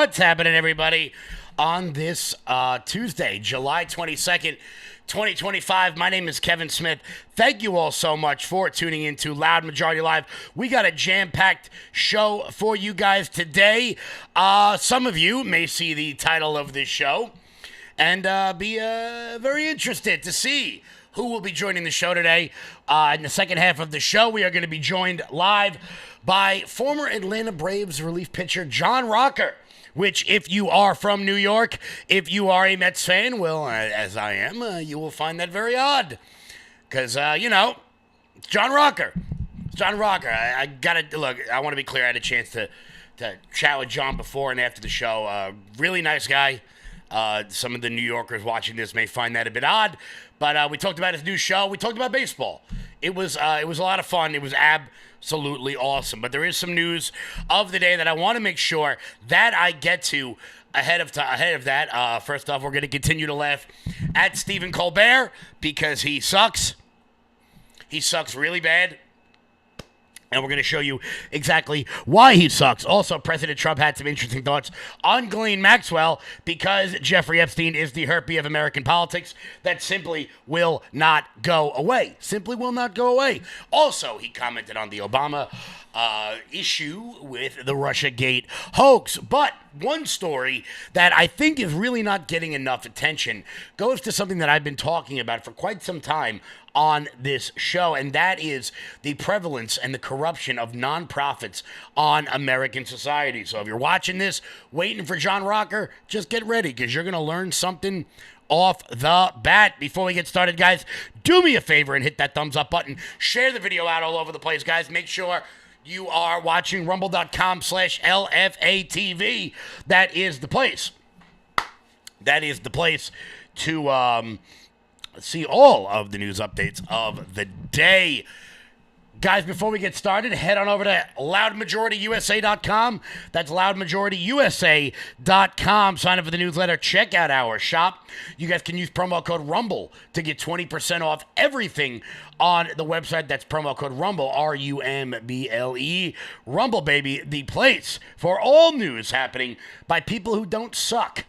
What's happening, everybody, on this Tuesday, July 22nd, 2025? My name is Kevin Smith. Thank you all so much for tuning in to Loud Majority Live. We got a jam-packed show for you guys today. Some of you may see the title of this show and be very interested to see who will be joining the show today. In the second half of the show, we are going to be joined live by former Atlanta Braves relief pitcher John Rocker, which, if you are from New York, if you are a Mets fan, well, as I am, you will find that very odd. Because, it's John Rocker. It's John Rocker. I got to, look, I want to be clear. I had a chance to chat with John before and after the show. Really nice guy. Some of the New Yorkers watching this may find that a bit odd, but we talked about his new show. We talked about baseball. It was a lot of fun. It was absolutely awesome. But there is some news of the day that I want to make sure that I get to ahead of that. First off, we're going to continue to laugh at Stephen Colbert because he sucks. He sucks really bad. And we're going to show you exactly why he sucks. Also, President Trump had some interesting thoughts on Ghislaine Maxwell because Jeffrey Epstein is the herpes of American politics that simply will not go away. Simply will not go away. Also, he commented on the Obama issue with the Russiagate hoax. But one story that I think is really not getting enough attention goes to something that I've been talking about for quite some time on this show, and that is the prevalence and the corruption of nonprofits on American society. So if you're watching this, waiting for John Rocker, just get ready because you're going to learn something off the bat. Before we get started, guys, do me a favor and hit that thumbs up button. Share the video out all over the place, guys. Make sure you are watching rumble.com/LFATV. That is the place. That is the place to see all of the news updates of the day. Guys, before we get started, head on over to loudmajorityusa.com. That's loudmajorityusa.com. Sign up for the newsletter. Check out our shop. You guys can use promo code RUMBLE to get 20% off everything on the website. That's promo code RUMBLE, RUMBLE. Rumble, baby, the place for all news happening by people who don't suck.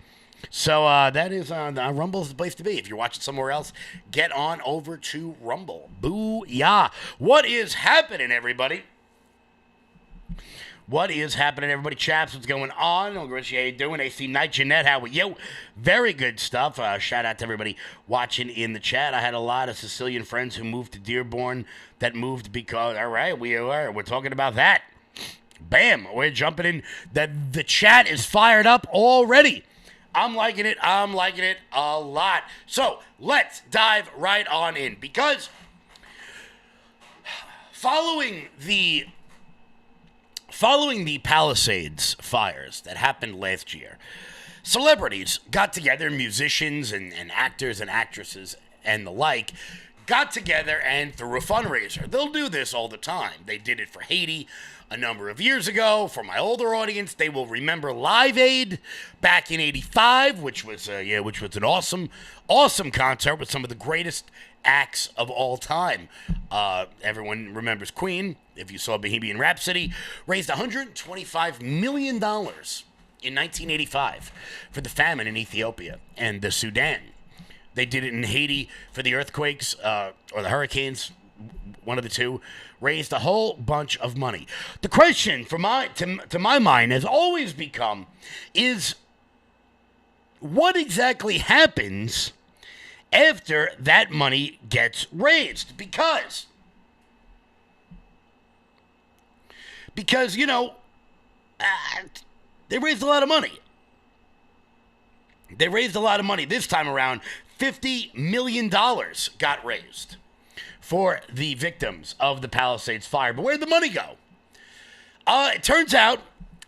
So that is Rumble's the place to be. If you're watching somewhere else, get on over to Rumble. Booyah. What is happening, everybody? What is happening, everybody? Chaps, what's going on? Uncle Richie, how you doing? AC Knight, Jeanette, how are you? Very good stuff. Shout out to everybody watching in the chat. I had a lot of Sicilian friends who moved to Dearborn that moved because, all right, we're talking about that. Bam, we're jumping in. The chat is fired up already. I'm liking it a lot. So let's dive right on in because following the Palisades fires that happened last year, celebrities got together, musicians and actors and actresses and the like, got together and threw a fundraiser. They'll do this all the time. They did it for Haiti a number of years ago. For my older audience, they will remember Live Aid back in '85, which was an awesome concert with some of the greatest acts of all time. Everyone remembers Queen. If you saw Bohemian Rhapsody, raised $125 million in 1985 for the famine in Ethiopia and the Sudan. They did it in Haiti for the earthquakes or the hurricanes, one of the two. Raised a whole bunch of money. The question to my mind has always become is what exactly happens after that money gets raised? Because they raised a lot of money. They raised a lot of money. This time around, $50 million got raised for the victims of the Palisades fire. But where'd the money go? It turns out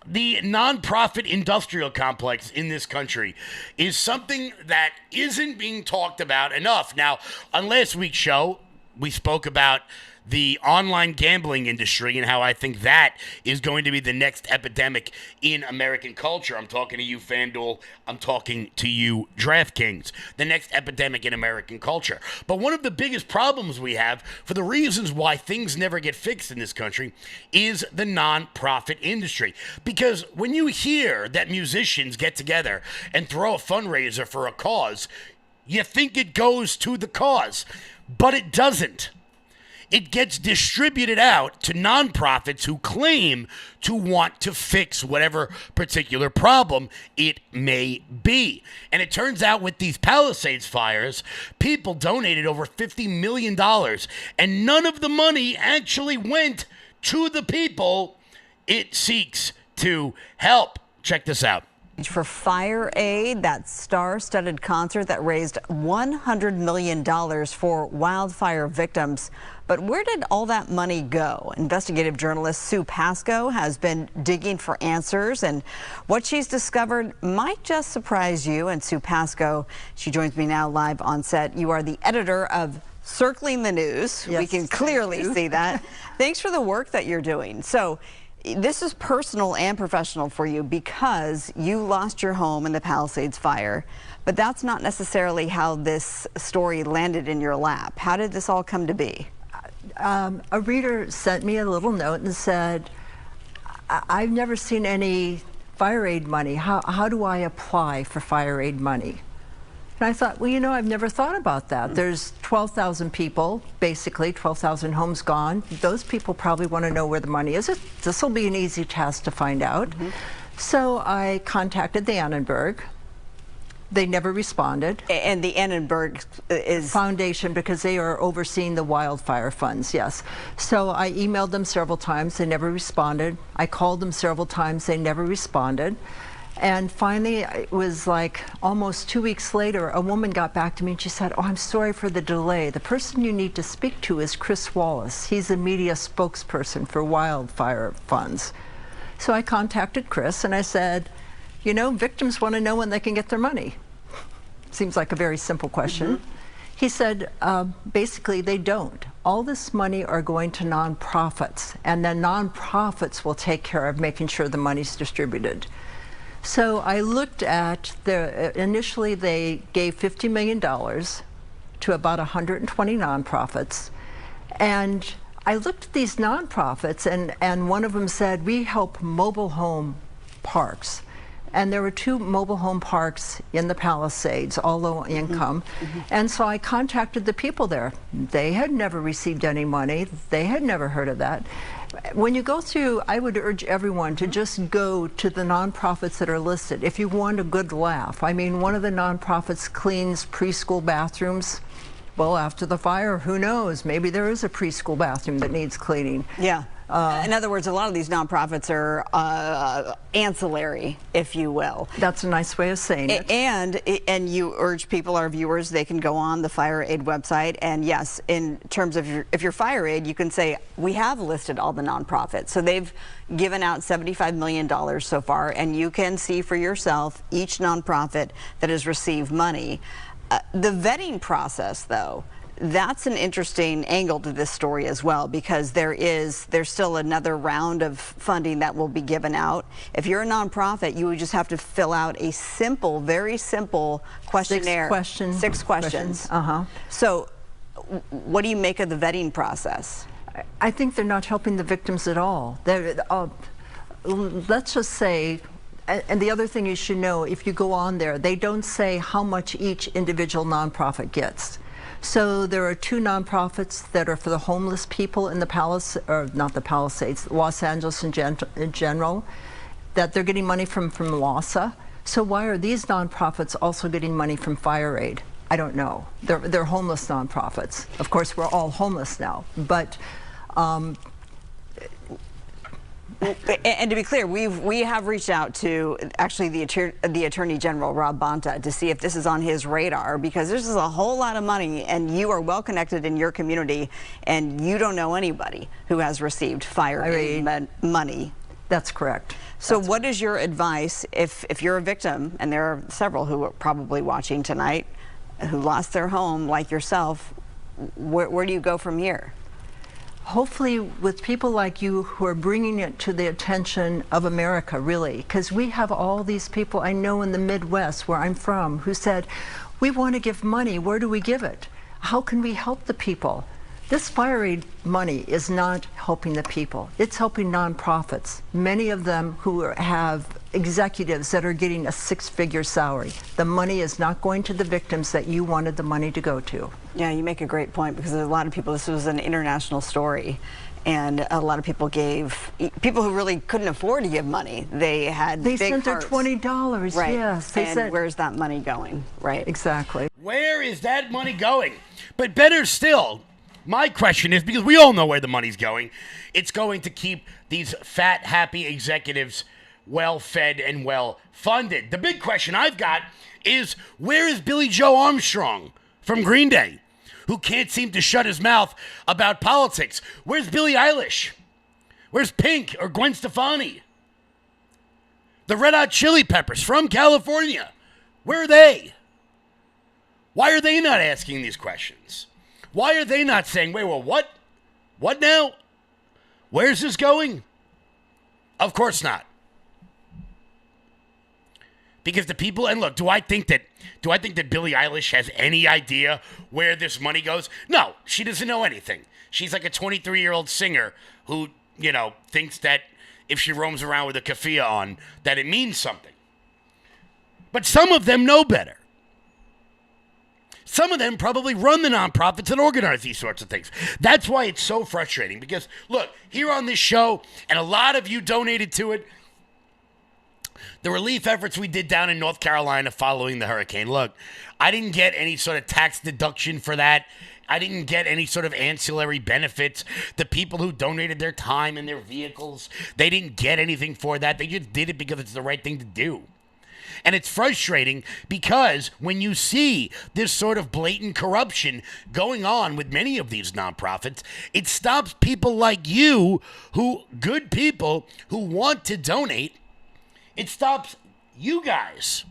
the nonprofit industrial complex in this country is something that isn't being talked about enough. Now, on last week's show, we spoke about the online gambling industry and how I think that is going to be the next epidemic in American culture. I'm talking to you, FanDuel. I'm talking to you, DraftKings. The next epidemic in American culture. But one of the biggest problems we have, for the reasons why things never get fixed in this country, is the nonprofit industry. Because when you hear that musicians get together and throw a fundraiser for a cause, you think it goes to the cause, but it doesn't. It gets distributed out to nonprofits who claim to want to fix whatever particular problem it may be. And it turns out with these Palisades fires, people donated over $50 million, and none of the money actually went to the people it seeks to help. Check this out. For Fire Aid, that star-studded concert that raised $100 million for wildfire victims. But where did all that money go? Investigative journalist Sue Pasco has been digging for answers, and what she's discovered might just surprise you. And Sue Pasco, she joins me now live on set. You are the editor of Circling the News. Yes, we can clearly see that. Thanks for the work that you're doing. So this is personal and professional for you because you lost your home in the Palisades fire, but that's not necessarily how this story landed in your lap. How did this all come to be? A reader sent me a little note and said, I've never seen any fire aid money. How do I apply for fire aid money? And I thought, well, you know, I've never thought about that. There's 12,000 people, basically 12,000 homes gone. Those people probably want to know where the money is. This will be an easy task to find out. So I contacted the Annenberg. They never responded. And the Annenberg is Foundation, because they are overseeing the wildfire funds, yes. So I emailed them several times. They never responded. I called them several times. They never responded. And finally, it was like almost 2 weeks later, a woman got back to me and she said, oh, I'm sorry for the delay. The person you need to speak to is Chris Wallace. He's a media spokesperson for wildfire funds. So I contacted Chris and I said, you know, victims want to know when they can get their money. Seems like a very simple question. He said, basically, they don't. All this money are going to nonprofits, and then nonprofits will take care of making sure the money's distributed. So I looked at initially they gave $50 million to about 120 nonprofits. And I looked at these nonprofits, and one of them said, we help mobile home parks. And there were 2 mobile home parks in the Palisades, all low income. And so I contacted the people there. They had never received any money. They had never heard of that. When you go through, I would urge everyone to just go to the nonprofits that are listed if you want a good laugh. I mean, one of the nonprofits cleans preschool bathrooms. Well, after the fire, who knows? Maybe there is a preschool bathroom that needs cleaning. Yeah. In other words, a lot of these nonprofits are ancillary, if you will. That's a nice way of saying it. And you urge people, our viewers, they can go on the Fire Aid website. And yes, in terms of if you're Fire Aid, you can say, we have listed all the nonprofits. So they've given out $75 million so far, and you can see for yourself each nonprofit that has received money. The vetting process, though, that's an interesting angle to this story as well, because there's still another round of funding that will be given out. If you're a nonprofit, you would just have to fill out a simple, very simple questionnaire. 6 questions. So what do you make of the vetting process? I think they're not helping the victims at all. Let's just say, and the other thing you should know, if you go on there, they don't say how much each individual nonprofit gets. So there are 2 nonprofits that are for the homeless people in the Palisades, Los Angeles in general, that they're getting money from LAHSA. So why are these nonprofits also getting money from Fire Aid? I don't know. They're homeless nonprofits. Of course, we're all homeless now, but and to be clear, we have reached out to actually the Attorney General, Rob Bonta, to see if this is on his radar, because this is a whole lot of money, and you are well connected in your community, and you don't know anybody who has received Fire Aid money. That's correct. So what is your advice if you're a victim, and there are several who are probably watching tonight, who lost their home like yourself? Where do you go from here? hopefully with people like you who are bringing it to the attention of America, really, because we have all these people I know in the Midwest where I'm from who said, we want to give money, where do we give it? How can we help the people? This fire aid money is not helping the people. It's helping nonprofits, many of them who have executives that are getting a six-figure salary. The money is not going to the victims that you wanted the money to go to. Yeah, you make a great point, because a lot of people, this was an international story, and a lot of people gave, people who really couldn't afford to give money, they had They big sent their hearts. $20, Right. yes. They And said, where's that money going? Right. exactly. Where is that money going? But better still, my question is, because we all know where the money's going, it's going to keep these fat, happy executives well-fed and well-funded. The big question I've got is, where is Billy Joe Armstrong from Green Day, who can't seem to shut his mouth about politics? Where's Billie Eilish? Where's Pink or Gwen Stefani? The Red Hot Chili Peppers from California, where are they? Why are they not asking these questions? Why are they not saying, wait, well, what? What now? Where's this going? Of course not. Because the people, and look, do I think that Billie Eilish has any idea where this money goes? No, she doesn't know anything. She's like a 23-year-old singer who, thinks that if she roams around with a keffiyeh on, that it means something. But some of them know better. Some of them probably run the nonprofits that organize these sorts of things. That's why it's so frustrating, because, look, here on this show, and a lot of you donated to it, the relief efforts we did down in North Carolina following the hurricane. Look, I didn't get any sort of tax deduction for that. I didn't get any sort of ancillary benefits. The people who donated their time and their vehicles, they didn't get anything for that. They just did it because it's the right thing to do. And it's frustrating because when you see this sort of blatant corruption going on with many of these nonprofits, it stops people like you, good people who want to donate. It stops you guys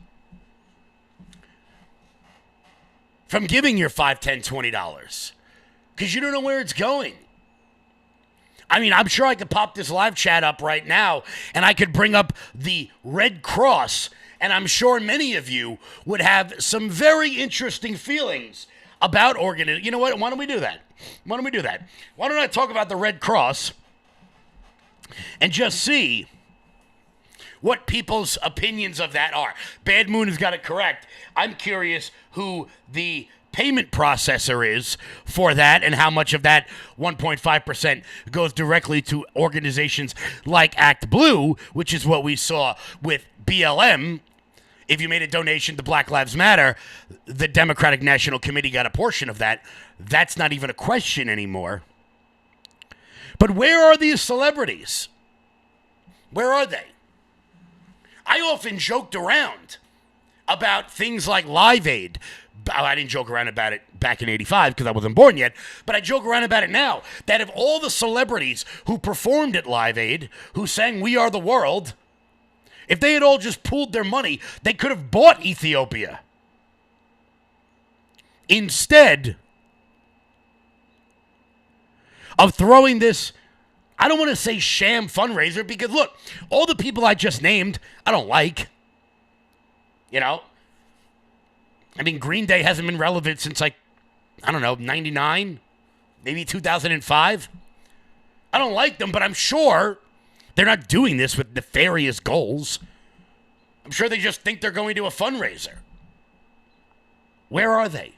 from giving your $5, $10, $20 because you don't know where it's going. I mean, I'm sure I could pop this live chat up right now and I could bring up the Red Cross, and I'm sure many of you would have some very interesting feelings about organization. You know what? Why don't we do that? Why don't I talk about the Red Cross and just see what people's opinions of that are. Bad Moon has got it correct. I'm curious who the payment processor is for that and how much of that 1.5% goes directly to organizations like Act Blue, which is what we saw with BLM. If you made a donation to Black Lives Matter, the Democratic National Committee got a portion of that. That's not even a question anymore. But where are these celebrities? Where are they? I often joked around about things like Live Aid. I didn't joke around about it back in 85 because I wasn't born yet, but I joke around about it now, that of all the celebrities who performed at Live Aid, who sang We Are the World, if they had all just pooled their money, they could have bought Ethiopia. Instead of throwing this, I don't want to say sham fundraiser, because look, all the people I just named, I don't like. I mean, Green Day hasn't been relevant since 99, maybe 2005. I don't like them, but I'm sure they're not doing this with nefarious goals. I'm sure they just think they're going to a fundraiser. Where are they?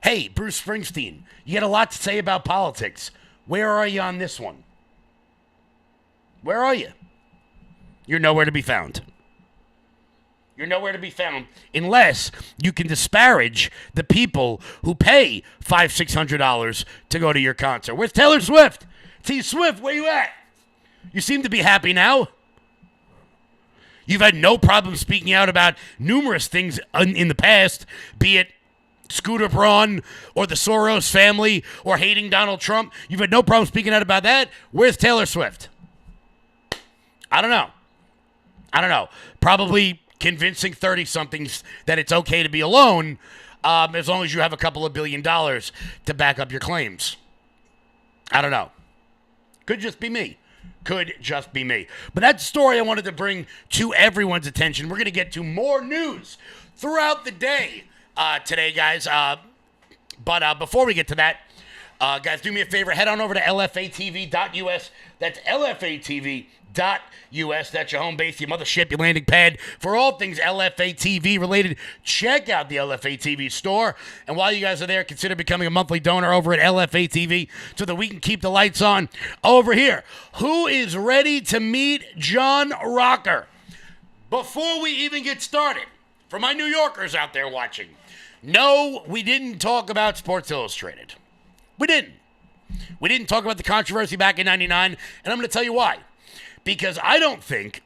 Hey, Bruce Springsteen, you had a lot to say about politics. Where are you on this one? Where are you? You're nowhere to be found. You're nowhere to be found unless you can disparage the people who pay $500, $600 to go to your concert. Where's Taylor Swift? T. Swift, where you at? You seem to be happy now. You've had no problem speaking out about numerous things in the past, be it Scooter Braun or the Soros family or hating Donald Trump. You've had no problem speaking out about that. Where's Taylor Swift? I don't know. Probably convincing 30-somethings that it's okay to be alone, as long as you have a couple of $1 billion to back up your claims. I don't know. Could just be me. Could just be me. But that's the story I wanted to bring to everyone's attention. We're going to get to more news throughout the day today, guys. But before we get to that, guys, do me a favor. Head on over to lfatv.us. That's lfatv.us. That's your home base, your mothership, your landing pad for all things LFA TV related. Check out the LFA TV store. And while you guys are there, consider becoming a monthly donor over at LFA TV so that we can keep the lights on over here. Who is ready to meet John Rocker? Before we even get started, for my New Yorkers out there watching, no, we didn't talk about Sports Illustrated. We didn't. We didn't talk about the controversy back in 99, and I'm going to tell you why. Because I don't think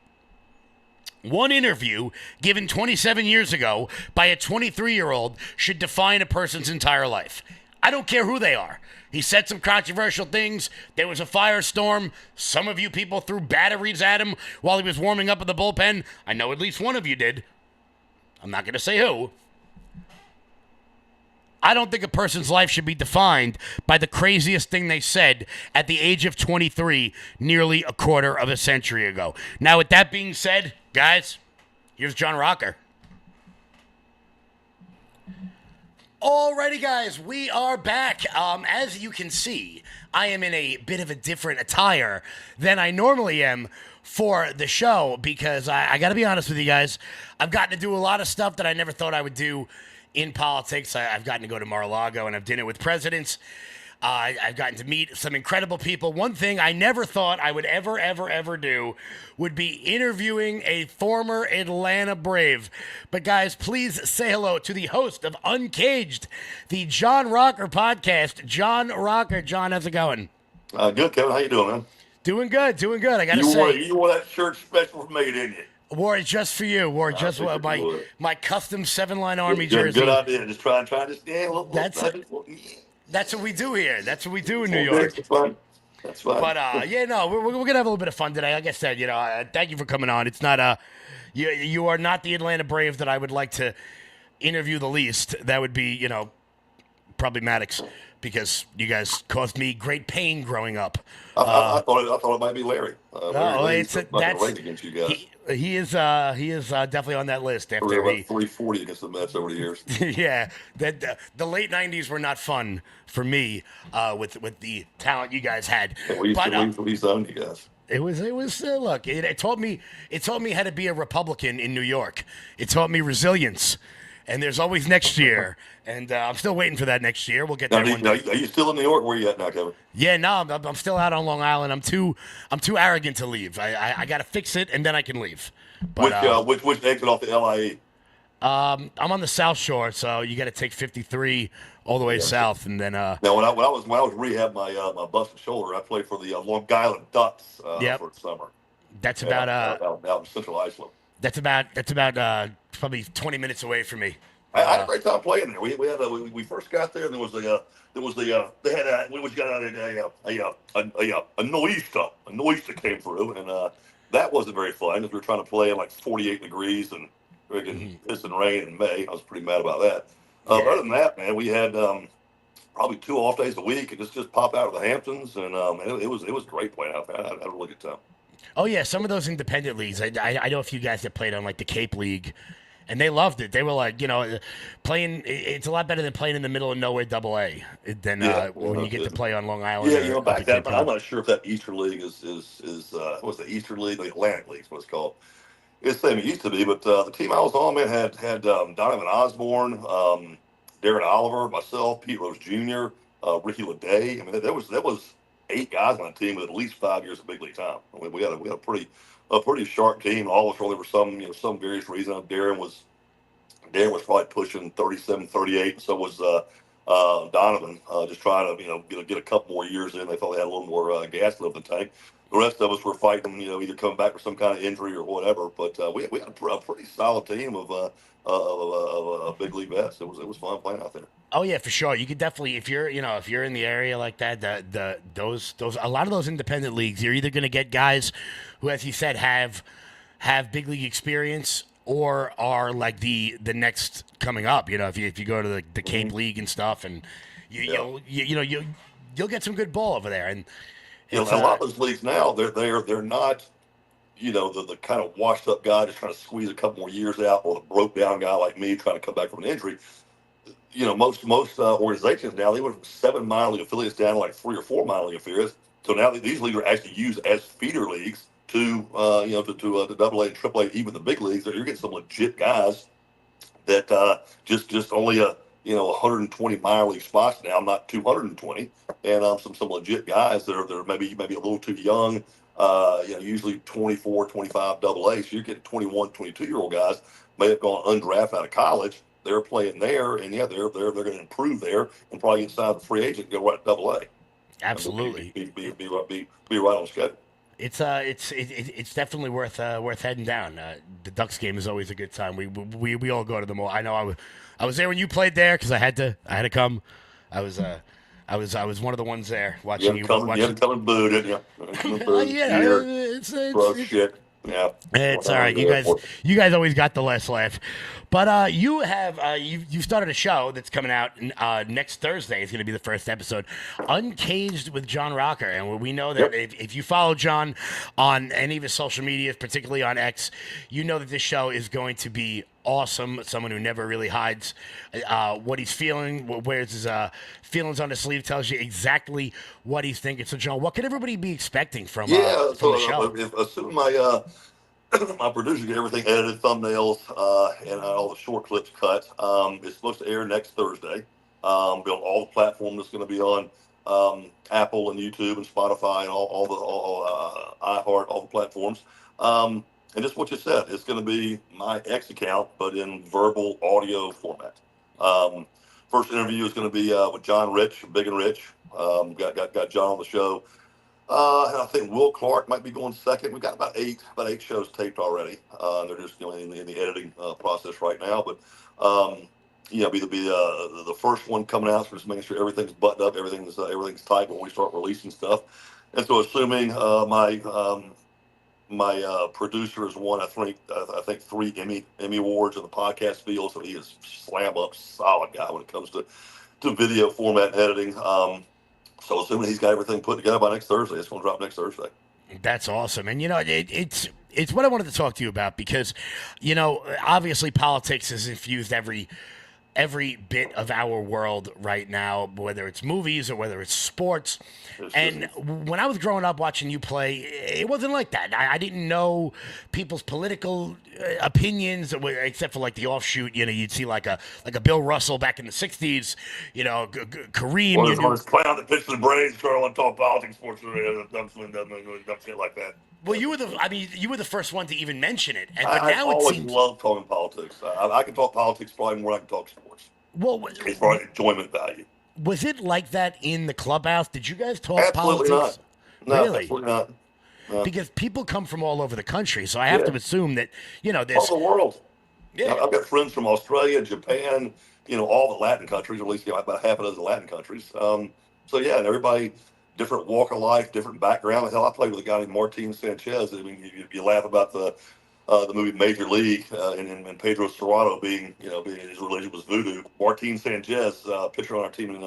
one interview given 27 years ago by a 23-year-old should define a person's entire life. I don't care who they are. He said some controversial things. There was a firestorm. Some of you people threw batteries at him while he was warming up in the bullpen. I know at least one of you did. I'm not going to say who. I don't think a person's life should be defined by the craziest thing they said at the age of 23, nearly a quarter of a century ago. Now, with that being said, guys, here's John Rocker. Alrighty, guys, we are back. As you can see, I am in a bit of a different attire than I normally am for the show because I got to be honest with you guys. I've gotten to do a lot of stuff that I never thought I would do in politics. I've gotten to go to Mar-a-Lago and I've dinner with presidents. I've gotten to meet some incredible people. One thing I never thought I would ever do would be interviewing a former Atlanta Brave. But guys, please say hello to the host of Uncaged, the John Rocker podcast. John Rocker. John, how's it going? Good, Kevin. How you doing, man? Doing good. I gotta say. You wore that shirt special for me, didn't you? Wore it just for you. Wore just my custom 7-line Army jersey. Good idea. Just try to stand a little. That's what we do here. That's what we do in New York. That's fine. That's fine. But we're gonna have a little bit of fun today. Like I said, thank you for coming on. It's not you are not the Atlanta Brave that I would like to interview the least. That would be probably Maddox, because you guys caused me great pain growing up. I thought it might be Larry. That's against you guys. He is definitely on that list after 340 against the Mets over the years. Yeah, the late '90s were not fun for me with the talent you guys had. Yeah, we used to own you guys. It was look. It taught me how to be a Republican in New York. It taught me resilience. And there's always next year, and I'm still waiting for that next year. We'll get there one day. Are you still in New York? Where are you at now, Kevin? Yeah, no, I'm still out on Long Island. I'm too arrogant to leave. I got to fix it, and then I can leave. But, which exit off the LIE? I'm on the South Shore, so you got to take 53 all the way south, and then. Now, when I was rehabbing my busted shoulder, I played for the Long Island Ducks for the summer. That's about out in Central Iceland. That's about probably 20 minutes away from me. I had a great time playing there. We first got there, and we got a noista came through, and that wasn't very fun because we were trying to play in like 48 degrees and friggin' piss and rain in May. I was pretty mad about that. Other than that, man, we had probably 2 off days a week and just pop out of the Hamptons, and it was great playing out there. I had a really good time. Oh yeah, some of those independent leagues. I know a few guys that played on like the Cape League, and they loved it. They were like, playing. It's a lot better than playing in the middle of nowhere AA than when you get to play on Long Island. Yeah, back then. But I'm not sure if that Eastern League is what's the Eastern League? The Atlantic League is what it's called. It's the same it used to be, but the team I was on, man, had Donovan Osborne, Darren Oliver, myself, Pete Rose Jr., Ricky Leday. I mean, there was 8 guys on the team with at least 5 years of big league time. I mean, we had a pretty sharp team. All of us really for some various reason. Darren was probably pushing 37, 38. And so was Donovan. Just trying to get a couple more years in. They thought they had a little more gas left in the tank. The rest of us were fighting, either coming back with some kind of injury or whatever. But we had a pretty solid team of big league vets. It was fun playing out there. Oh yeah, for sure. You could definitely, if you're in the area like that, those a lot of those independent leagues, you're either going to get guys who, as you said, have big league experience or are like the next coming up. If you go to the Cape League and stuff, and you'll get some good ball over there. And It's a lot of those leagues now, they're not, the kind of washed up guy just trying to squeeze a couple more years out, or the broke down guy like me trying to come back from an injury. Most organizations now, they went from 7 minor league affiliates down to like 3 or 4 minor league affiliates. So now these leagues are actually used as feeder leagues to Double A and Triple A, even the big leagues. You're getting some legit guys that just only 120 minor league spots now, not 220, and some legit guys that are maybe a little too young. Usually 24, 25 Double A. So you're getting 21, 22-year-old guys may have gone undrafted out of college. They're playing there, and yeah, they're going to improve there and probably get signed the free agent and go right to Double A. absolutely. Be right on schedule. It's definitely worth heading down. The Ducks game is always a good time. We all go to them all. I know I was there when you played there because I had to come. I was one of the ones there watching you. You had to come and boo, didn't you? Yeah, it's shit. Yeah, it's all right. You guys always got the last laugh. But you have you started a show that's coming out next Thursday. It's going to be the first episode, Uncaged with John Rocker, and we know that if you follow John on any of his social media, particularly on X, you know that this show is going to be awesome. Someone who never really hides what he's feeling, wears his feelings on his sleeve, tells you exactly what he's thinking. So, John, what could everybody be expecting from the show? Assuming my producer get everything edited, thumbnails, and all the short clips cut. It's supposed to air next Thursday. Be on all the platforms. It's going to be on Apple and YouTube and Spotify and all the iHeart, all the platforms. And just what you said, it's going to be my X account, but in verbal audio format. First interview is going to be with John Rich, Big and Rich. Got John on the show. And I think Will Clark might be going second. We've got about eight shows taped already. They're just in the editing process right now. But be the first one coming out, so just making sure everything's buttoned up, everything's tight when we start releasing stuff. And so, assuming my producer has won, I think 3 Emmy awards in the podcast field, so he is slam up solid guy when it comes to video format and editing. So assuming he's got everything put together by next Thursday, it's going to drop next Thursday. That's awesome. And, it's what I wanted to talk to you about because, obviously politics has infused every bit of our world right now, whether it's movies or whether it's sports. And when I was growing up watching you play, it wasn't like that. I didn't know people's political opinions, except for like the offshoot. You'd see like a Bill Russell back in the '60s. Kareem. Well, there's this clown that pitched the brains, trying to want to talk politics, sports, shit like that. Well, you were the first one to even mention it. But I now always it seems love talking politics. I can talk politics probably more than I can talk sports. Well, it's for enjoyment value. Was it like that in the clubhouse? Did you guys talk Absolutely politics? Not. No, really? Absolutely not. No. Because people come from all over the country, so I have to assume that there's all the world. Yeah. I've got friends from Australia, Japan, all the Latin countries, or at least about half a dozen Latin countries. And everybody, different walk of life, different background. Hell, I played with a guy named Martin Sanchez. I mean, you laugh about the movie Major League and Pedro Serrano being his religion was voodoo. Martin Sanchez, pitcher on our team in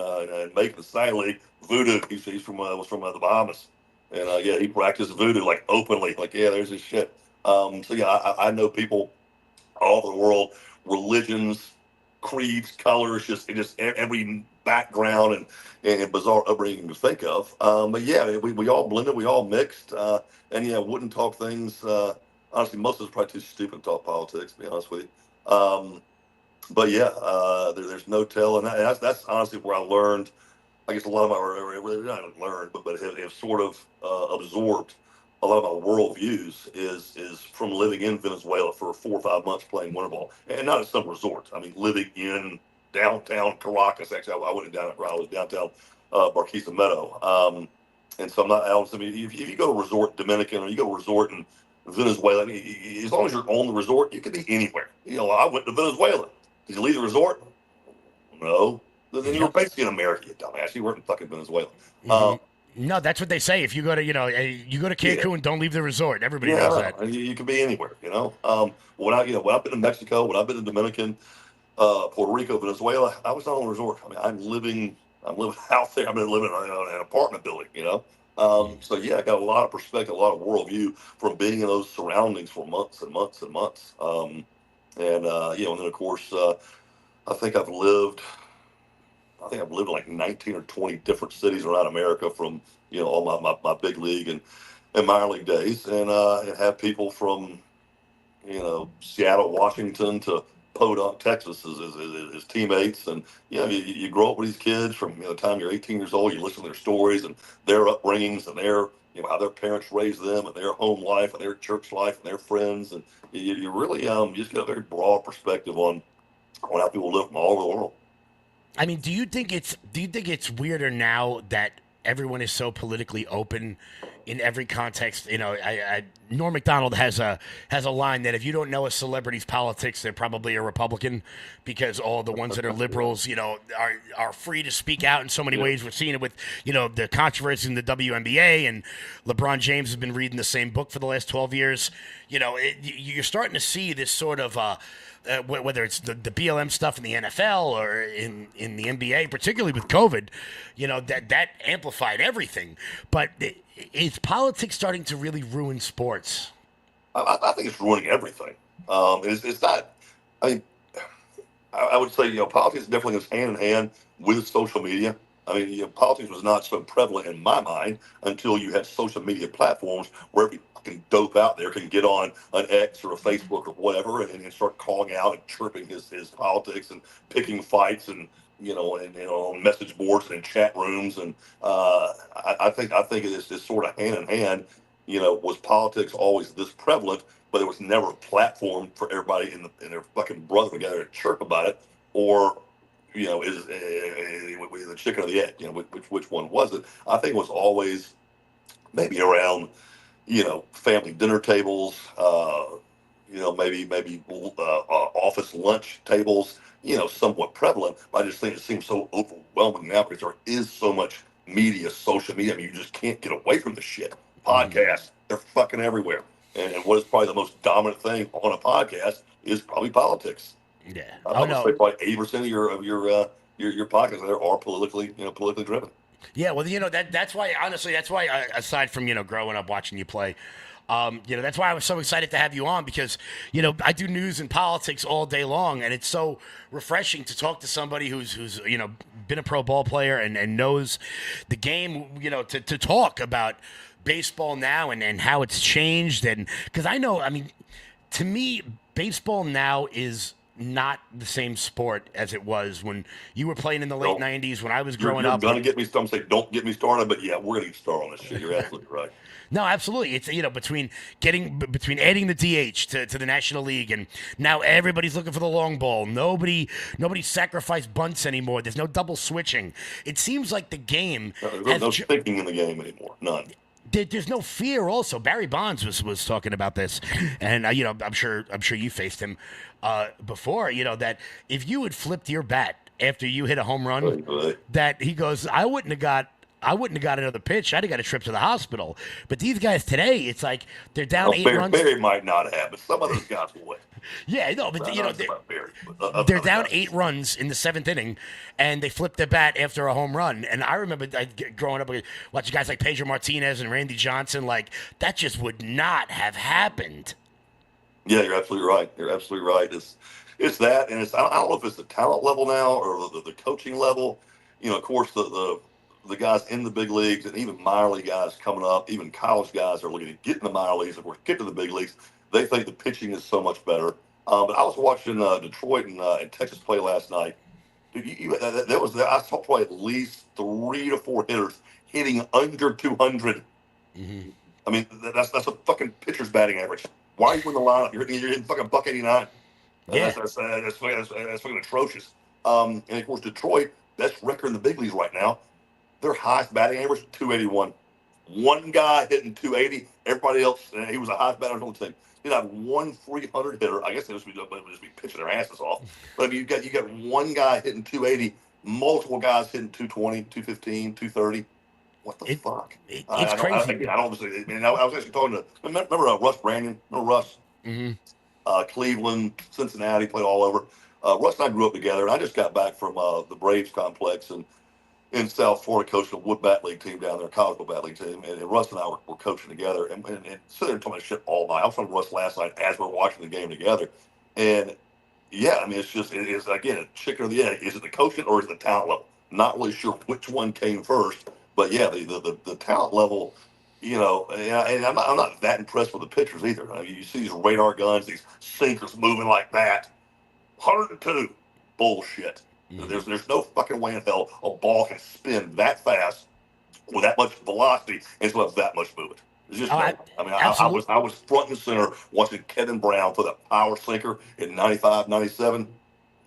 Macon, Sign League, voodoo. He's was from the Bahamas, and he practiced voodoo like openly. Like there's his shit. I know people all over the world, religions, creeds, colors, just every background and bizarre upbringing you can think of. We all blended, we all mixed, wouldn't talk things. Honestly, most of us are probably too stupid to talk politics, to be honest with you. There's no telling. That's honestly where I learned. I guess a lot of my, not learned, but have sort of absorbed a lot of my worldviews is from living in Venezuela for 4 or 5 months playing winter ball, and not at some resort. I mean, living in downtown Caracas. Actually, I went down. I was downtown Barquisimeto. And so I'm not. I mean, if you go to a resort in Dominican or you go to a resort in Venezuela, I mean, as long as you're on the resort, you can be anywhere. I went to Venezuela. Did you leave the resort? No. Then you're basically in America, you dumbass. You weren't in fucking Venezuela. No, that's what they say. If you go to Cancun, don't leave the resort. Everybody knows that. You can be anywhere. When I've been to Mexico, when I've been to Dominican, Puerto Rico, Venezuela, I was not on a resort. I mean, I'm living out there. I'm living in an apartment building. So yeah, I got a lot of perspective, a lot of worldview from being in those surroundings for months and months and months. And then of course, I think I've lived, in like 19 or 20 different cities around America from, all my big league and minor league days, and have people from, Seattle, Washington to Podunk, Texas as teammates. And, you grow up with these kids from, the time you're 18 years old, you listen to their stories and their upbringings and their, how their parents raised them and their home life and their church life and their friends. And you really, you just get a very broad perspective on how people live from all over the world. I mean, do you think it's weirder now that everyone is so politically open in every context? Norm Macdonald has a line that if you don't know a celebrity's politics, they're probably a Republican, because all the ones that are liberals, are free to speak out in so many ways. We're seeing it with the controversy in the WNBA, and LeBron James has been reading the same book for the last 12 years. You're starting to see this sort of whether it's the BLM stuff in the NFL or in the NBA, particularly with COVID, that amplified everything. But is politics starting to really ruin sports? I think it's ruining everything. It's not. I mean, I would say politics definitely goes hand in hand with social media. I mean, politics was not so prevalent in my mind until you had social media platforms where every fucking dope out there can get on an X or a Facebook or whatever and start calling out and chirping his politics and picking fights and on message boards and in chat rooms. And I think it's sort of hand in hand. Was politics always this prevalent? But there was never a platform for everybody in their fucking brother together to chirp about it, or is the chicken or the egg? Which one was it? I think it was always maybe around, family dinner tables, maybe office lunch tables, somewhat prevalent. But I just think it seems so overwhelming now because there is so much media, social media. I mean, you just can't get away from the shit. Podcasts, they're fucking everywhere. And what is probably the most dominant thing on a podcast is probably politics. Yeah. I would say probably 80% of your podcasts there are politically driven. Yeah, well, that's why, honestly, aside from, growing up watching you play, that's why I was so excited to have you on, because, I do news and politics all day long, and it's so refreshing to talk to somebody who's been a pro ball player and knows the game, to talk about baseball now and how it's changed. And because to me, baseball now is not the same sport as it was when you were playing in the late 90s, when I was growing up. You're going to get me started. Say, don't get me started, but yeah, we're going to get started on this shit. You're absolutely right. No, absolutely. It's, between adding the DH to the National League, and now everybody's looking for the long ball. Nobody sacrificed bunts anymore. There's no double switching. It seems like the game there's no thinking in the game anymore. None. There's no fear. Also, Barry Bonds was talking about this, and I'm sure you faced him before. That if you had flipped your bat after you hit a home run, that he goes, I wouldn't have got another pitch. I'd have got a trip to the hospital. But these guys today, it's like they're down 8 runs. Barry might not have, but some of those guys will. Yeah, no, but they're down 8 runs in the 7th inning, and they flip their bat after a home run. And I remember growing up watching guys like Pedro Martinez and Randy Johnson. Like, that just would not have happened. Yeah, you're absolutely right. It's that, and I don't know if it's the talent level now or the coaching level. Of course, the guys in the big leagues and even minor league guys coming up, even college guys are looking to get in the minor leagues. Of course, get to the big leagues. They think the pitching is so much better. But I was watching Detroit and Texas play last night. Dude, I saw probably at least 3 to 4 hitters hitting under 200. Mm-hmm. I mean, that's a fucking pitcher's batting average. Why are you in the lineup? You're hitting fucking $189. Yeah. That's fucking atrocious. And of course, Detroit, best record in the big leagues right now. Their highest batting average, 281. One guy hitting 280. Everybody else, he was the highest batter on the team. You have one 300 hitter. I guess they would just be pitching their asses off. But I mean, you got one guy hitting 280, multiple guys hitting 220, 215, 230. What the fuck? It's crazy. I was actually talking to, remember Russ Brandon? Remember Russ? Mm-hmm. Cleveland, Cincinnati, played all over. Russ and I grew up together, and I just got back from the Braves complex, and in South Florida, coaching a Wood Bat League team down there, college Wood Bat League team, and Russ and I were coaching together, and sitting there talking about shit all night. I was talking to Russ last night as we're watching the game together, and yeah, I mean, it's just, it is, again, a chicken or the egg. Is it the coaching or is it the talent level? Not really sure which one came first, but yeah, the talent level, and I'm not that impressed with the pitchers either. I mean, you see these radar guns, these sinkers moving like that. 102, bullshit. There's no fucking way in hell a ball can spin that fast with that much velocity and still have that much movement. It's just I was front and center watching Kevin Brown throw that power sinker in 95, 97.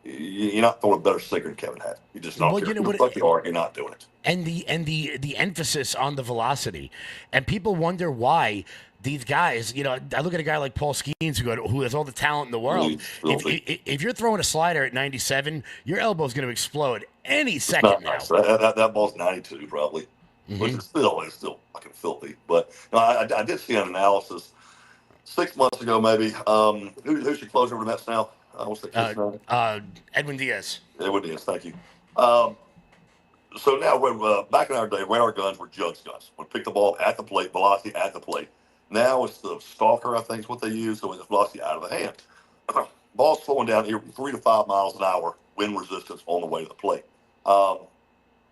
You're not throwing a better sinker than Kevin had. You just not. You're not doing it. And the emphasis on the velocity, and people wonder why these guys. I look at a guy like Paul Skeens who has all the talent in the world. If you're throwing a slider at 97, your elbow's going to explode any second now. Nice. That ball's 92 probably. Which is still fucking filthy. But no, I did see an analysis 6 months ago, maybe. Who's your closer over the Mets now? What's the kid's name? Edwin Diaz. Edwin Diaz, thank you. So now, back in our day, radar guns were jugs guns. Would pick the ball at the plate, velocity at the plate. Now it's the stalker, I think is what they use, so it's velocity out of the hand. Ball's slowing down here 3 to 5 miles an hour, wind resistance on the way to the plate.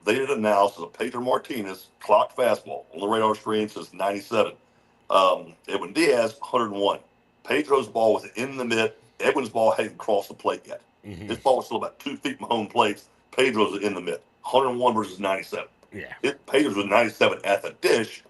They did an analysis of Pedro Martinez clocked fastball on the radar screen, says 97. Edwin Diaz 101. Pedro's ball was in the mid. Edwin's ball hadn't crossed the plate yet. His ball was still about 2 feet from home plate. Pedro's in the mid. 101 versus 97. Yeah. Pedro's was 97 at the dish.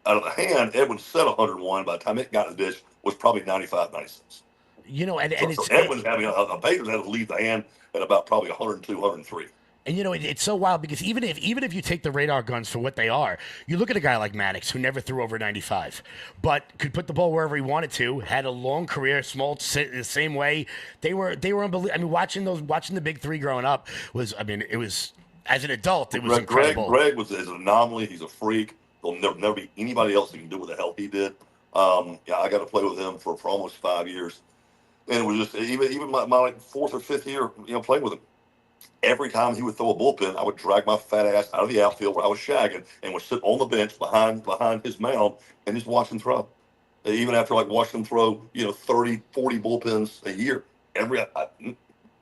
Out of the hand, Edwin said 101. By the time it got to the dish, was probably 95, 96. So Edwin's having Pedro's had to leave the hand at about probably 102, 103. And it's so wild because even if you take the radar guns for what they are, you look at a guy like Maddox who never threw over 95, but could put the ball wherever he wanted to. Had a long career, small the same way. They were unbelievable. I mean, watching the big three growing up it was as an adult it was incredible. Greg is an anomaly. He's a freak. There'll never be anybody else who can do what the hell he did. I got to play with him for almost 5 years, and it was just even my like 4th or 5th year, playing with him. Every time he would throw a bullpen, I would drag my fat ass out of the outfield where I was shagging and would sit on the bench behind his mound and just watch him throw. And even after watching him throw, 30, 40 bullpens a year,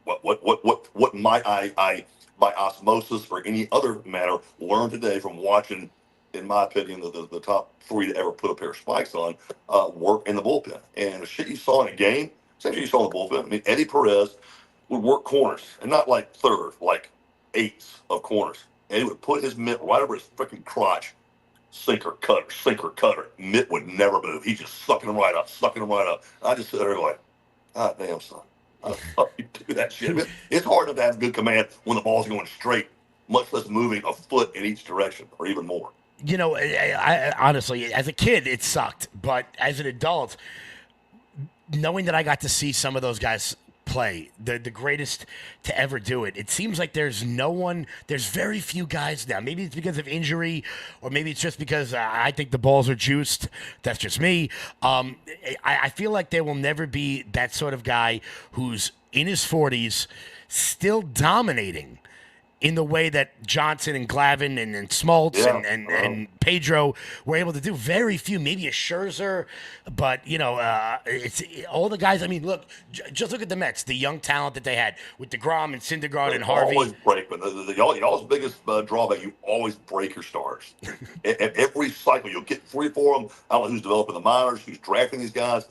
what might I by osmosis or any other matter learn today from watching, in my opinion, the top 3 to ever put a pair of spikes on, work in the bullpen. And the shit you saw in a game, same shit you saw in the bullpen. I mean, Eddie Perez would work corners, and not like third, like 8s of corners. And he would put his mitt right over his freaking crotch. Sinker, cutter. Mitt would never move. He's just sucking him right up. I just sit there like, God damn, son. How the fuck you do that shit? I mean, it's hard enough to have good command when the ball's going straight, much less moving a foot in each direction or even more. I honestly, as a kid, it sucked. But as an adult, knowing that I got to see some of those guys play, the greatest to ever do it, it seems like there's very few guys now. Maybe it's because of injury, or maybe it's just because I think the balls are juiced. That's just me. I feel like there will never be that sort of guy who's in his 40s still dominating in the way that Johnson and Glavine and Smoltz and Pedro were able to do. Very few, maybe a Scherzer, but it's all the guys. I mean, look, just look at the Mets, the young talent that they had with DeGrom and Syndergaard and Harvey. Always break, but y'all's biggest drawback, you always break your stars. Every cycle, you'll get 3 or 4 of them. I don't know who's developing the minors, who's drafting these guys.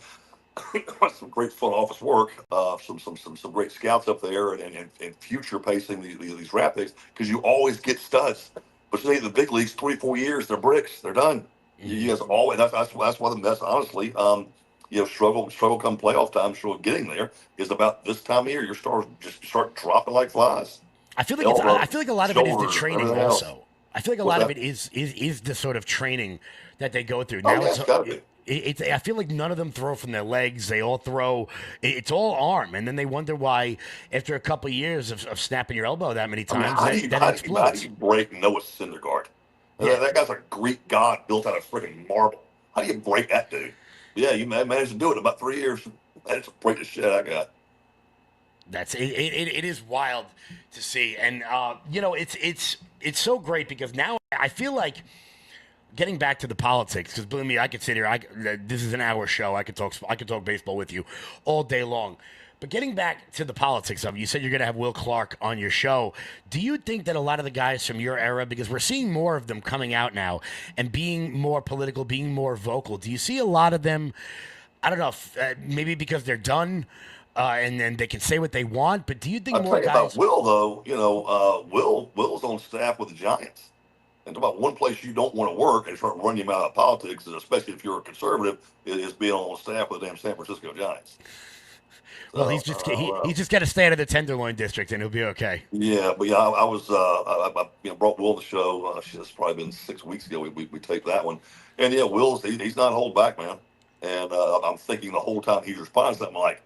Some great front office work, some great scouts up there, and future pacing these draft picks, because you always get studs. But you see, the big leagues, 3 or 4 years, they're bricks, they're done. You guys always that's why the Mets, honestly, struggle come playoff time. Struggle getting there is about this time of year. Your stars just start dropping like flies. I feel like a lot of it is the training also. I feel like a lot of it is the sort of training that they go through. Now it's gotta be. I feel like none of them throw from their legs. They all throw. It's all arm, and then they wonder why, after a couple of years of snapping your elbow that many times, that it explodes. How do you break Noah Syndergaard? Yeah. That guy's a Greek god built out of freaking marble. How do you break that dude? Yeah, you managed to do it in about 3 years. Managed to break the shit I got. That's it is wild to see, and it's so great because now I feel like getting back to the politics, because believe me, I could sit here. This is an hour show. I could talk baseball with you all day long. But getting back to the politics of it, you said you're going to have Will Clark on your show. Do you think that a lot of the guys from your era, because we're seeing more of them coming out now and being more political, being more vocal, do you see a lot of them? I don't know, maybe because they're done and then they can say what they want. But do you think I'll more tell you about guys? Will though. Will's on staff with the Giants. And about one place you don't want to work and start running him out of politics, and especially if you're a conservative, is being on staff with the damn San Francisco Giants. Well, So he's just got to stay out of the Tenderloin district, and he'll be okay. yeah, but yeah, I was brought Will on the show. It's probably been 6 weeks ago. We taped that one, and yeah, he's not holding back, man. And I'm thinking the whole time he's responding to something like,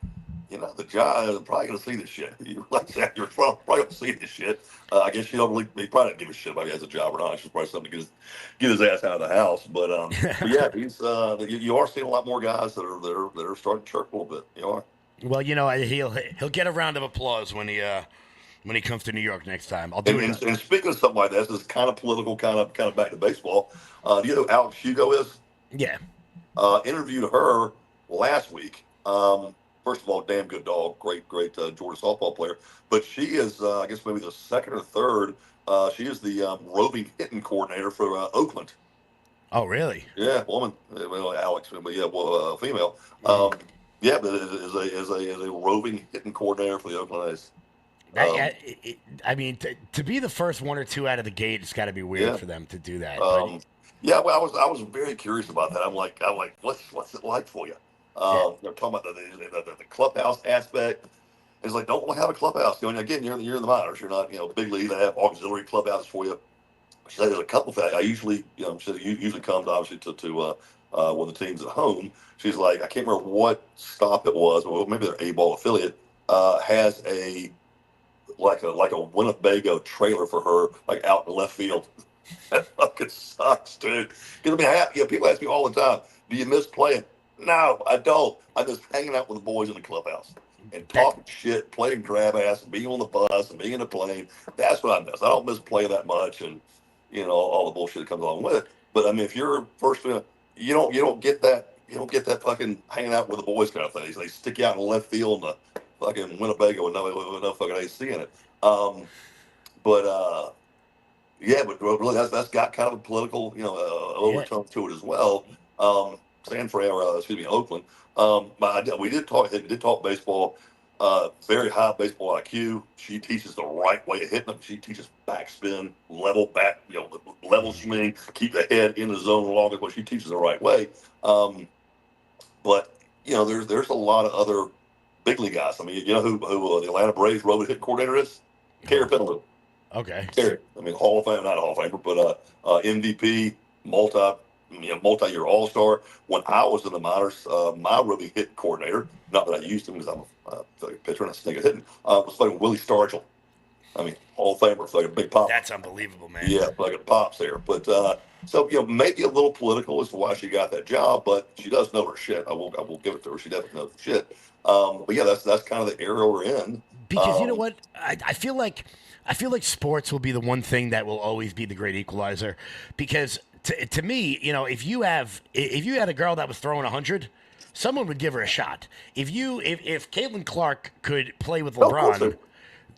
the Giants are probably going to see this shit. You're like that. You're probably going to see this shit. I guess he probably don't give a shit about if he has a job or not. It's just probably something to get his ass out of the house. But yeah, he's you are seeing a lot more guys that are starting to chirp a little bit. You are. Well, he'll get a round of applause when he comes to New York next time. I'll do it. And speaking of something like that, this is kind of political, kind of back to baseball. Do you know who Alex Hugo is? Yeah. Interviewed her last week. First of all, damn good dog, great Georgia softball player. But she is, I guess maybe the second or third. She is the roving hitting coordinator for Oakland. Oh, really? Yeah, woman. Well, Alex, but yeah, female. Yeah, but is a roving hitting coordinator for the Oakland A's. I mean, to be the first one or two out of the gate, it's got to be weird for them to do that. Yeah, well, I was very curious about that. I'm like, what's it like for you? They're talking about the clubhouse aspect. It's like, don't have a clubhouse. Again, you're in the minors. You're not, big league. They have auxiliary clubhouses for you. She said there's a couple things. I usually, she said it usually comes obviously to when the team's at home. She's like, I can't remember what stop it was, or maybe their A-ball affiliate has a Winnebago trailer for her, like out in left field. That fucking sucks, dude. Because people ask me all the time, do you miss playing? No, I don't. I miss hanging out with the boys in the clubhouse and talking shit, playing grab ass, and being on the bus and being in the plane. That's what I miss. I don't miss playing that much, and all the bullshit that comes along with it. But I mean, if you're first, you don't get that. You don't get that fucking hanging out with the boys kind of thing. They stick you out in the left field in the fucking Winnebago with no fucking AC in it. Yeah, but really, that's got kind of a political, overtone to it as well. Oakland. We did talk baseball. Very high baseball IQ. She teaches the right way of hitting them. She teaches backspin, level back, level swing, keep the head in the zone longer. But she teaches the right way. But there's a lot of other big league guys. I mean, you know who the Atlanta Braves roving hit coordinator is? Kerry Pendleton. Okay. Kerry. I mean, Hall of Fame, not a Hall of Famer, but MVP, multi-year All-Star. When I was in the minors, my roving hit coordinator, not that I used him because I'm a pitcher and I stink at hitting, was fucking Willie Stargell. I mean, Hall of Famer, like a big pop. That's unbelievable, man. Yeah, like a pops there. But so maybe a little political as to why she got that job, but she does know her shit. I will give it to her. She definitely knows her shit. But yeah, that's kind of the era we're in. Because you know what, I feel like sports will be the one thing that will always be the great equalizer. Because to me, if you had a girl that was throwing 100, someone would give her a shot. If Caitlin Clark could play with LeBron,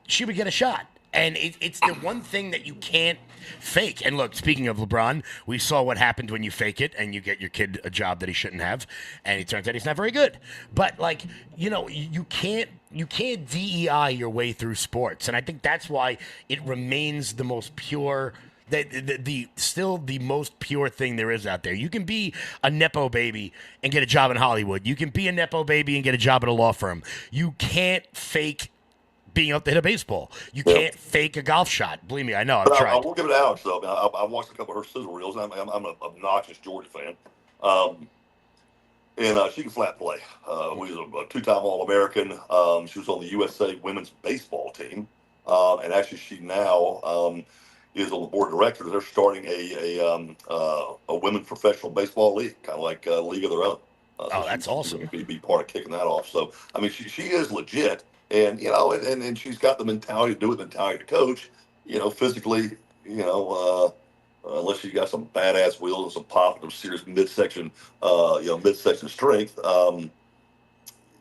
she would get a shot. And it's the one thing that you can't fake. And look, speaking of LeBron, we saw what happened when you fake it and you get your kid a job that he shouldn't have, and it turns out he's not very good. But you can't DEI your way through sports, and I think that's why it remains the most pure. Still the most pure thing there is out there. You can be a Nepo baby and get a job in Hollywood. You can be a Nepo baby and get a job at a law firm. You can't fake being able to hit a baseball. You can't fake a golf shot. Believe me, I know. I've tried. I will give it to Alex, though. I watched a couple of her sizzle reels. I'm an obnoxious Georgia fan. And she can flat play. We was a two-time All-American. She was on the USA women's baseball team. And actually, she now is on the board of directors. They're starting a women's professional baseball league, kind of like a league of their own. That's awesome. Be part of kicking that off. So, I mean, she is legit. And and she's got the mentality to do it, the mentality to coach. Physically, unless you got some badass wheels and some pop and some serious midsection, midsection strength. The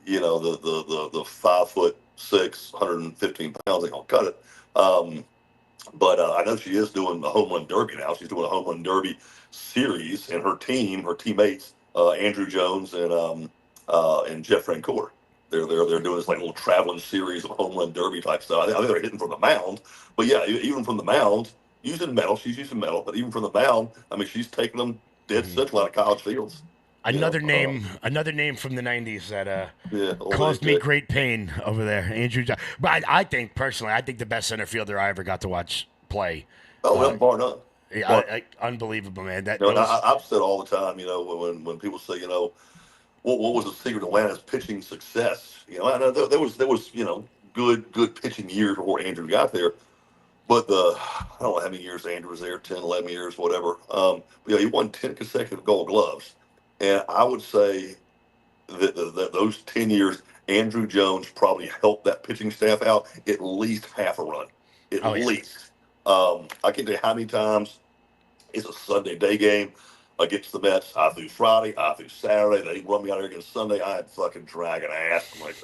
5'6", 115 pounds ain't gonna cut it. But I know she is doing the home run derby now. She's doing a home run derby series, and her teammates, Andrew Jones and Jeff Francoeur. They're doing this like little traveling series of home run derby type stuff. I think they're hitting from the mound, but yeah, even from the mound, using metal. She's using metal, but even from the mound, I mean, she's taking them dead central out of college fields. Another name from the '90s that Yeah, caused me great pain over there, Andrew. But I think personally, the best center fielder I ever got to watch play. Oh, bar none. Unbelievable, man. I've said all the time, when people say, what was the secret to Atlanta's pitching success? I know there was good pitching years before Andrew got there, but I don't know how many years Andrew was there, 10, 11 years, whatever. He won 10 consecutive Gold Gloves, and I would say that those 10 years, Andrew Jones probably helped that pitching staff out at least half a run, at least. I can't tell you how many times it's a Sunday day game against the Mets. I threw Friday, I threw Saturday. They run me out here against Sunday. I had fucking dragging ass. I'm like,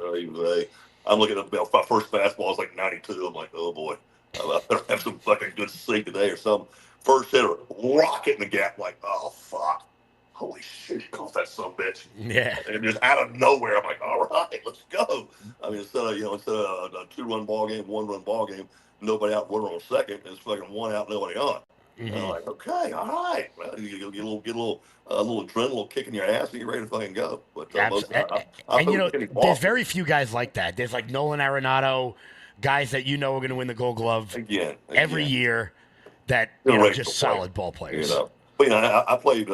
I'm looking at my first fastball is like 92. I'm like, oh boy, I better have some fucking good sink today or some first hitter rocket in the gap. Like, oh fuck, holy shit, he caught that son of a bitch. Yeah. And just out of nowhere, I'm like, all right, let's go. I mean, instead of a 2-run ball game, 1-run ball game, nobody out, 1 run on second, it's fucking 1 out, nobody on. And I'm like, okay, all right. Well, you get a little adrenaline, a little kick in your ass, and you're ready to fucking go. But there's very few guys like that. There's like Nolan Arenado, guys that are going to win the Gold Glove every year. That just solid ball players. But I played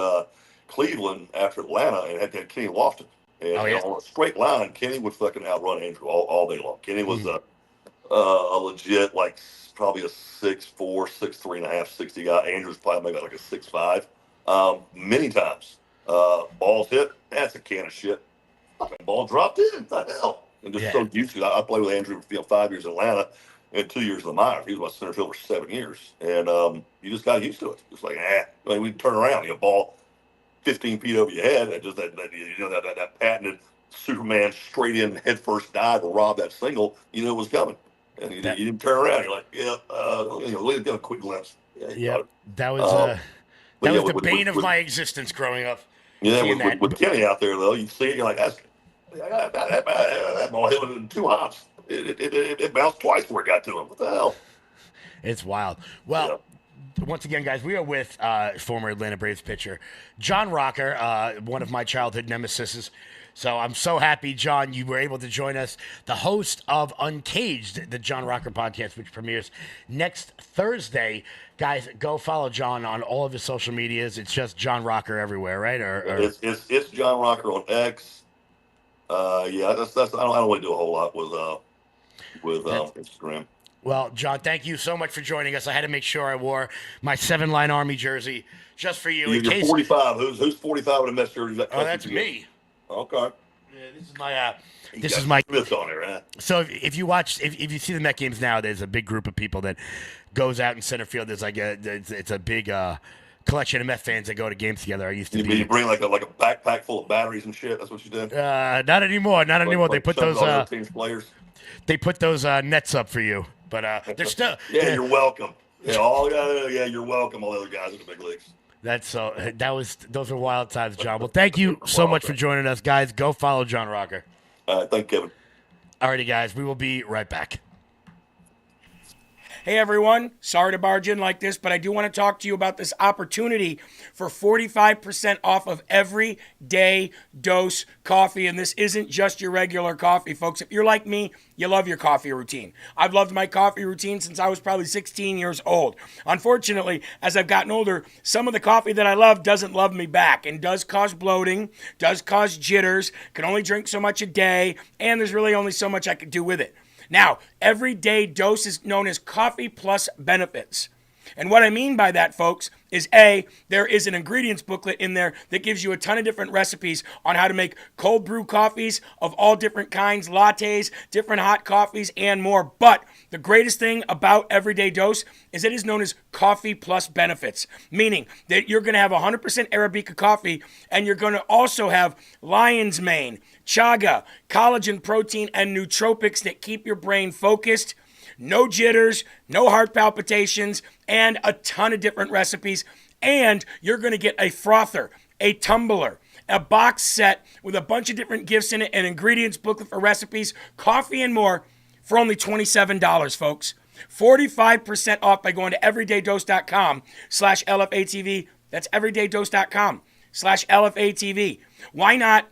Cleveland after Atlanta and had Kenny Lofton, and on a straight line, Kenny would fucking outrun Andrew all day long. Kenny was a legit probably a 6'4", 6'3.5", 60 guy. Andrew's probably maybe like a 6'5". Many times, balls hit. That's a can of shit. Fucking ball dropped in. What the hell? And just so used to. I played with Andrew for 5 years in Atlanta and 2 years in the minors. He was my center fielder for 7 years, and you just got used to it. Just like we'd turn around, ball 15 feet over your head, and just that patented Superman straight in head first dive to rob that single. It was coming. And you didn't turn around. You're like, look at a quick glimpse. That was the bane of my existence growing up. Yeah, with Kenny out there though, you see it, you're like, that ball hit in 2 hops. It bounced twice before it got to him. What the hell? It's wild. Well. Once again, guys, we are with former Atlanta Braves pitcher John Rocker, one of my childhood nemesis. So I'm so happy, John, you were able to join us, the host of Uncaged, the John Rocker podcast, which premieres next Thursday. Guys, go follow John on all of his social medias. It's just John Rocker everywhere, right? It's John Rocker on X. That's I don't really do a whole lot with Instagram. Well, John, thank you so much for joining us. I had to make sure I wore my 7-Line Army jersey just for you. You're 45. Who's 45 in a Mets jersey? That's me. Okay. Yeah, this is my Smith on there, huh? So if you see the Met games now, there's a big group of people that goes out in center field. There's it's a big collection of Met fans that go to games together. I used to You bring like a backpack full of batteries and shit. That's what you did. Not anymore. Not anymore. They put those team's players. They put those nets up for you, but they're still. Yeah, you're welcome. Yeah, you're welcome. All the other guys in the big leagues. Those were wild times, John. Well, thank you so much for joining us, guys. Go follow John Rocker. Thank you, Kevin. Alrighty, guys. We will be right back. Hey everyone, sorry to barge in like this, but I do want to talk to you about this opportunity for 45% off of Everyday Dose coffee. And this isn't just your regular coffee, folks. If you're like me, you love your coffee routine. I've loved my coffee routine since I was probably 16 years old. Unfortunately, as I've gotten older, some of the coffee that I love doesn't love me back and does cause bloating, does cause jitters, can only drink so much a day, and there's really only so much I can do with it. Now, Everyday Dose is known as Coffee Plus Benefits. And what I mean by that, folks, is A, there is an ingredients booklet in there that gives you a ton of different recipes on how to make cold brew coffees of all different kinds, lattes, different hot coffees, and more. But the greatest thing about Everyday Dose is it is known as Coffee Plus Benefits, meaning that you're going to have 100% Arabica coffee, and you're going to also have lion's mane, chaga, collagen protein, and nootropics that keep your brain focused. No jitters, no heart palpitations, and a ton of different recipes. And you're going to get a frother, a tumbler, a box set with a bunch of different gifts in it, an ingredients booklet for recipes, coffee, and more for only $27, folks. 45% off by going to everydaydose.com/LFATV. That's everydaydose.com/LFATV. Why not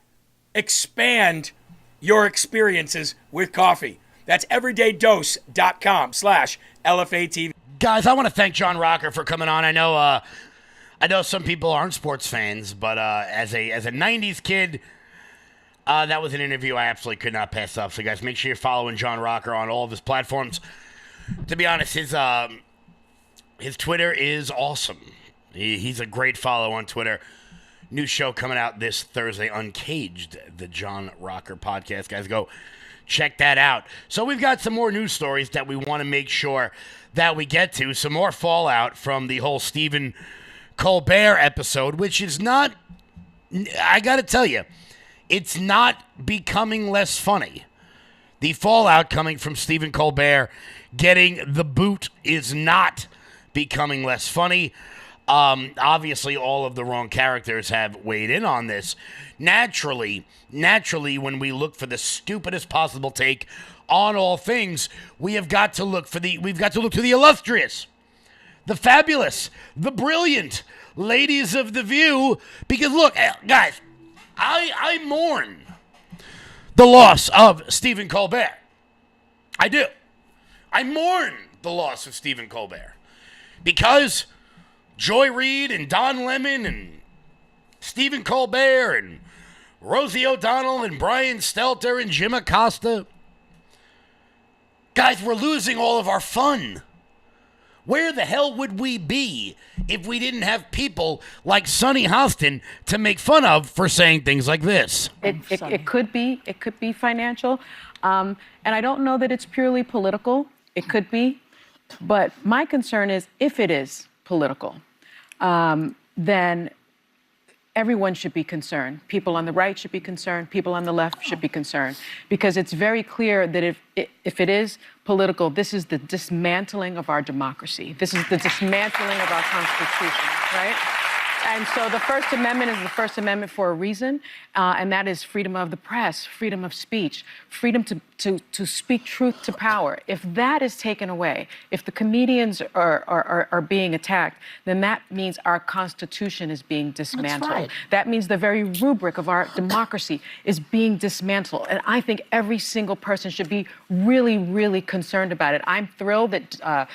expand your experiences with coffee? That's everydaydose.com/LFATV. Guys, I want to thank John Rocker for coming on. I know some people aren't sports fans, but as a 90s kid, that was an interview I absolutely could not pass up. So, guys, make sure you're following John Rocker on all of his platforms. To be honest, his Twitter is awesome. He's a great follow on Twitter. New show coming out this Thursday, Uncaged, the John Rocker podcast. Guys, go check that out. So we've got some more news stories that we want to make sure that we get to. Some more fallout from the whole Stephen Colbert episode, which is not, I got to tell you, it's not becoming less funny. The fallout coming from Stephen Colbert getting the boot is not becoming less funny. Obviously, all of the wrong characters have weighed in on this. Naturally, when we look for the stupidest possible take on all things, we've got to look to the illustrious, the fabulous, the brilliant ladies of The View. Because look, guys, I mourn the loss of Stephen Colbert. I do. I mourn the loss of Stephen Colbert because Joy Reid and Don Lemon and Stephen Colbert and Rosie O'Donnell and Brian Stelter and Jim Acosta. Guys, we're losing all of our fun. Where the hell would we be if we didn't have people like Sonny Hostin to make fun of for saying things like this? It could be financial. And I don't know that it's purely political. It could be. But my concern is if it is political, then everyone should be concerned. People on the right should be concerned. People on the left should be concerned. Because it's very clear that if it is political, this is the dismantling of our democracy. This is the dismantling of our Constitution, right? And so the First Amendment is the First Amendment for a reason, and that is freedom of the press, freedom of speech, freedom to speak truth to power. If that is taken away, if the comedians are being attacked, then that means our Constitution is being dismantled. That's right. That means the very rubric of our democracy is being dismantled. And I think every single person should be really, really concerned about it. I'm thrilled that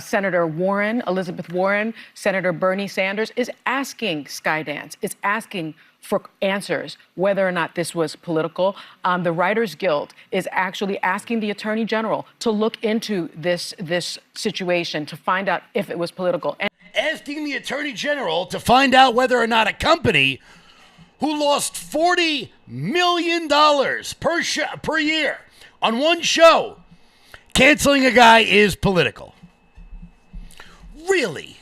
Senator Warren, Elizabeth Warren, Senator Bernie Sanders is asking Skydance, is asking for answers whether or not this was political. The Writers Guild is actually asking the Attorney General to look into this situation to find out if it was political. And asking the Attorney General to find out whether or not a company who lost $40 million per year on one show, canceling a guy is political. Really?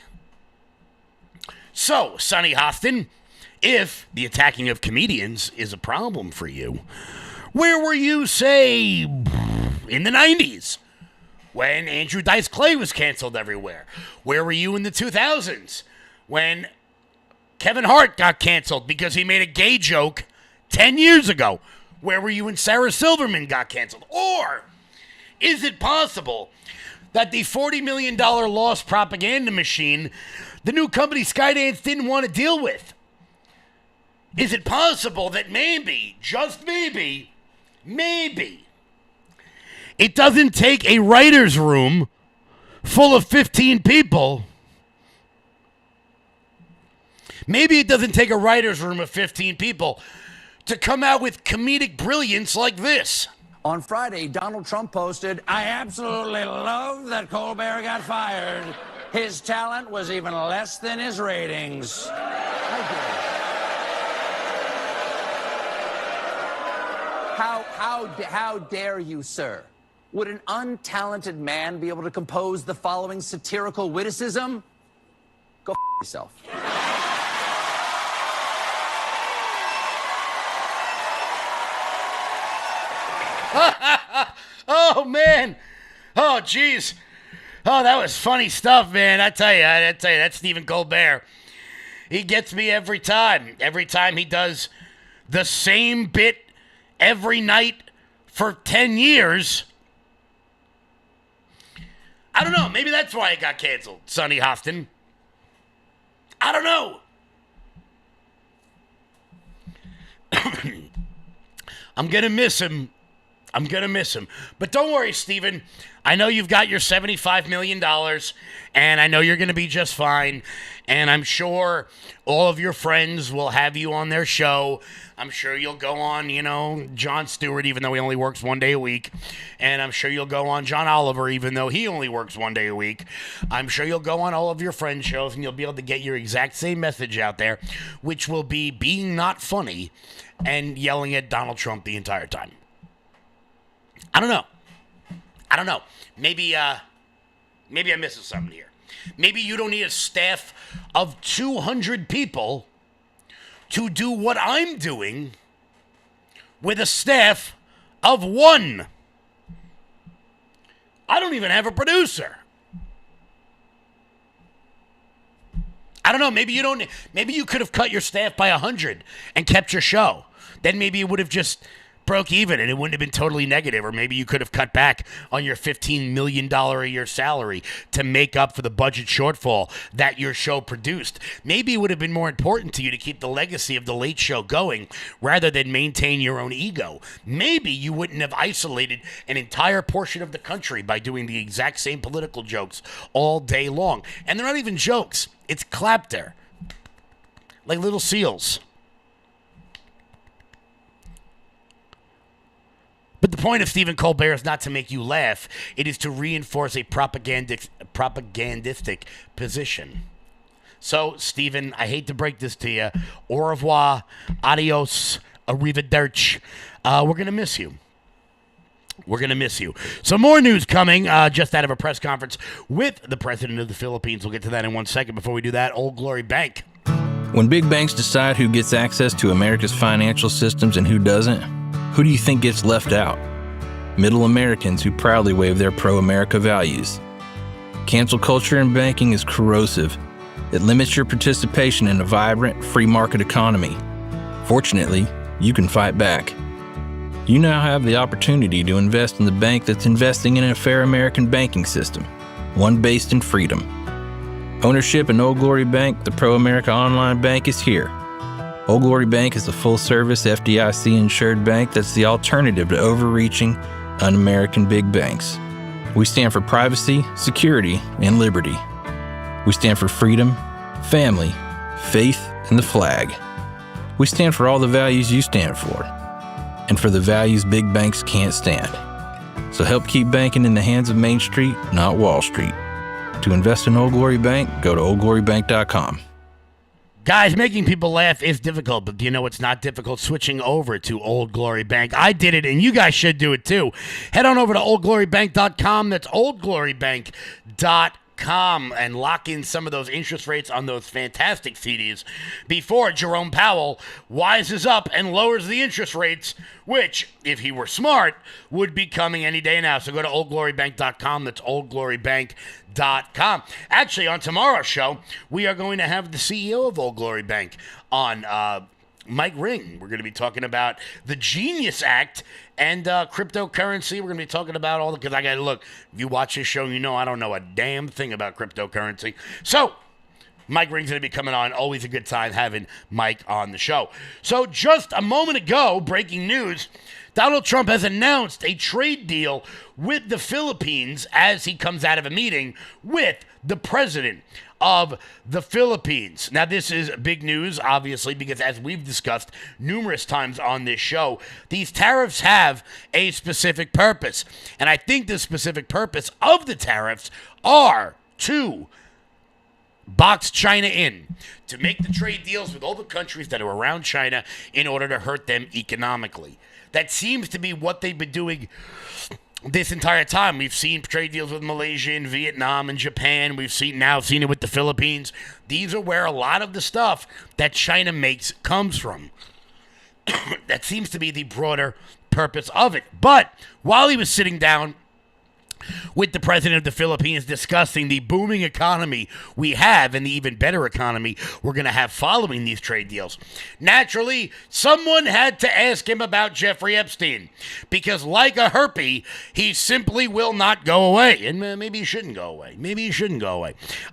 So, Sonny Hostin, if the attacking of comedians is a problem for you, where were you, say, in the 90s when Andrew Dice Clay was canceled everywhere? Where were you in the 2000s when Kevin Hart got canceled because he made a gay joke 10 years ago? Where were you when Sarah Silverman got canceled? Or is it possible that the $40 million lost propaganda machine the new company Skydance didn't want to deal with? Is it possible that maybe, just maybe, it doesn't take a writer's room full of 15 people? Maybe it doesn't take a writer's room of 15 people to come out with comedic brilliance like this. On Friday, Donald Trump posted, "I absolutely love that Colbert got fired." His talent was even less than his ratings. How dare you, sir? Would an untalented man be able to compose the following satirical witticism? Go yourself. Oh, man. Oh, jeez. Oh, that was funny stuff, man. I tell you, that's Stephen Colbert. He gets me every time. Every time he does the same bit every night for 10 years. I don't know. Maybe that's why it got canceled, Sonny Hostin. I don't know. I'm going to miss him. But don't worry, Steven. I know you've got your $75 million, and I know you're going to be just fine. And I'm sure all of your friends will have you on their show. I'm sure you'll go on, Jon Stewart, even though he only works 1 day a week. And I'm sure you'll go on John Oliver, even though he only works 1 day a week. I'm sure you'll go on all of your friends' shows, and you'll be able to get your exact same message out there, which will be being not funny and yelling at Donald Trump the entire time. I don't know. Maybe I'm missing something here. Maybe you don't need a staff of 200 people to do what I'm doing with a staff of 1. I don't even have a producer. I don't know. Maybe you could have cut your staff by 100 and kept your show. Then maybe it would have just broke even and it wouldn't have been totally negative. Or maybe you could have cut back on your $15 million a year salary to make up for the budget shortfall that your show produced. Maybe it would have been more important to you to keep the legacy of The Late Show going rather than maintain your own ego. Maybe you wouldn't have isolated an entire portion of the country by doing the exact same political jokes all day long. And they're not even jokes. It's clapter. Like little seals. But the point of Stephen Colbert is not to make you laugh. It is to reinforce a propagandistic position. So, Stephen, I hate to break this to you. Au revoir, adios, arrivederci. We're going to miss you. So more news coming just out of a press conference with the president of the Philippines. We'll get to that in 1 second. Before we do that, Old Glory Bank. When big banks decide who gets access to America's financial systems and who doesn't, who do you think gets left out? Middle Americans who proudly wave their pro-America values. Cancel culture in banking is corrosive. It limits your participation in a vibrant, free market economy. Fortunately, you can fight back. You now have the opportunity to invest in the bank that's investing in a fair American banking system, one based in freedom. Ownership in Old Glory Bank, the pro-America online bank, is here. Old Glory Bank is a full-service FDIC-insured bank that's the alternative to overreaching, un-American big banks. We stand for privacy, security, and liberty. We stand for freedom, family, faith, and the flag. We stand for all the values you stand for, and for the values big banks can't stand. So help keep banking in the hands of Main Street, not Wall Street. To invest in Old Glory Bank, go to oldglorybank.com. Guys, making people laugh is difficult, but do you know what's not difficult? Switching over to Old Glory Bank. I did it, and you guys should do it too. Head on over to oldglorybank.com. That's oldglorybank.com, and lock in some of those interest rates on those fantastic CDs before Jerome Powell wises up and lowers the interest rates, which, if he were smart, would be coming any day now. So go to oldglorybank.com. That's oldglorybank.com. Actually, on tomorrow's show, we are going to have the CEO of Old Glory Bank on, Mike Ring. We're going to be talking about the Genius Act and cryptocurrency. We're going to be talking about all the, because I got to look, if you watch this show, you know I don't know a damn thing about cryptocurrency. So, Mike Ring's going to be coming on. Always a good time having Mike on the show. So, just a moment ago, breaking news, Donald Trump has announced a trade deal with the Philippines as he comes out of a meeting with the president of the Philippines. Now, this is big news, obviously, because as we've discussed numerous times on this show, these tariffs have a specific purpose. And I think the specific purpose of the tariffs are to box China in, to make the trade deals with all the countries that are around China in order to hurt them economically. That seems to be what they've been doing this entire time. We've seen trade deals with Malaysia and Vietnam and Japan. We've seen it with the Philippines. These are where a lot of the stuff that China makes comes from. That seems to be the broader purpose of it. But while he was sitting down with the president of the Philippines discussing the booming economy we have and the even better economy we're going to have following these trade deals, naturally, someone had to ask him about Jeffrey Epstein, because like a herpy, he simply will not go away. And maybe he shouldn't go away.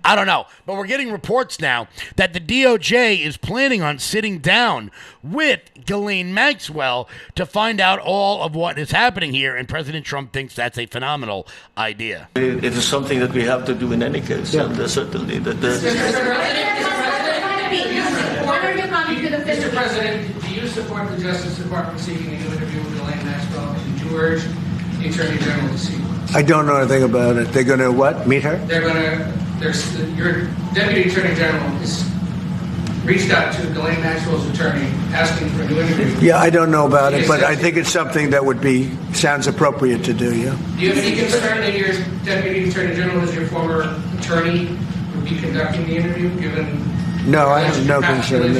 I don't know. But we're getting reports now that the DOJ is planning on sitting down with Ghislaine Maxwell to find out all of what is happening here, and President Trump thinks that's a phenomenal idea. It is something that we have to do in any case, and certainly that. Mr. President, do you support the Justice Department seeking a new interview with Ghislaine Maxwell? And do you urge the Attorney General to seek one? I don't know anything about it. They're going to what? Meet her? Your Deputy Attorney General has reached out to Ghislaine Maxwell's attorney asking for a new interview. Yeah, I don't know about it, but I think it's something that sounds appropriate to do, yeah. Do you have any concern that your Deputy Attorney General, as your former attorney, would be conducting the interview, given... No, I have no concern.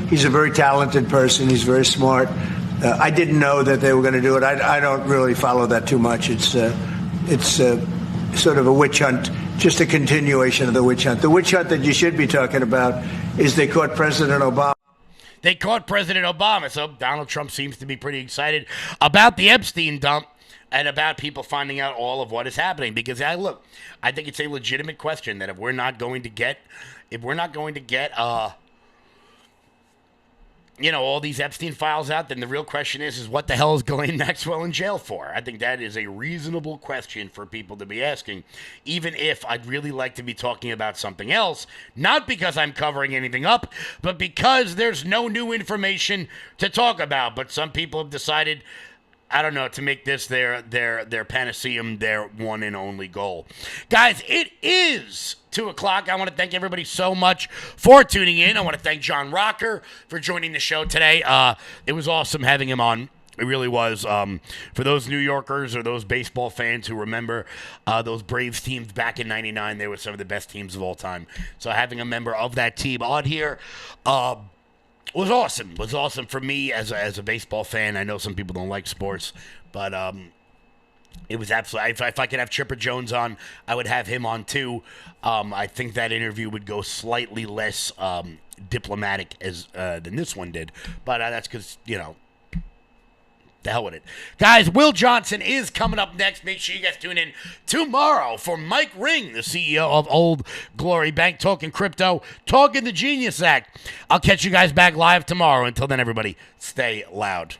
He's a very talented person. He's very smart. I didn't know that they were going to do it. I don't really follow that too much. It's sort of a witch hunt, just a continuation of the witch hunt. The witch hunt that you should be talking about is they caught President Obama. They caught President Obama, so Donald Trump seems to be pretty excited about the Epstein dump and about people finding out all of what is happening. Because I think it's a legitimate question that if we're not going to get all these Epstein files out, then the real question is what the hell is Ghislaine Maxwell in jail for? I think that is a reasonable question for people to be asking, even if I'd really like to be talking about something else, not because I'm covering anything up, but because there's no new information to talk about. But some people have decided, I don't know, to make this their panaceum, their one and only goal. Guys, it is 2 o'clock. I want to thank everybody so much for tuning in. I want to thank John Rocker for joining the show today. It was awesome having him on. It really was. For those New Yorkers or those baseball fans who remember those Braves teams back in '99, they were some of the best teams of all time. So having a member of that team on here was awesome. It was awesome for me as a baseball fan. I know some people don't like sports, but it was absolutely. If I could have Chipper Jones on, I would have him on too. I think that interview would go slightly less diplomatic than this one did, but that's because the hell with it. Guys, Will Johnson is coming up next. Make sure you guys tune in tomorrow for Mike Ring, the CEO of Old Glory Bank, talking crypto, talking the Genius Act. I'll catch you guys back live tomorrow. Until then, everybody, stay loud.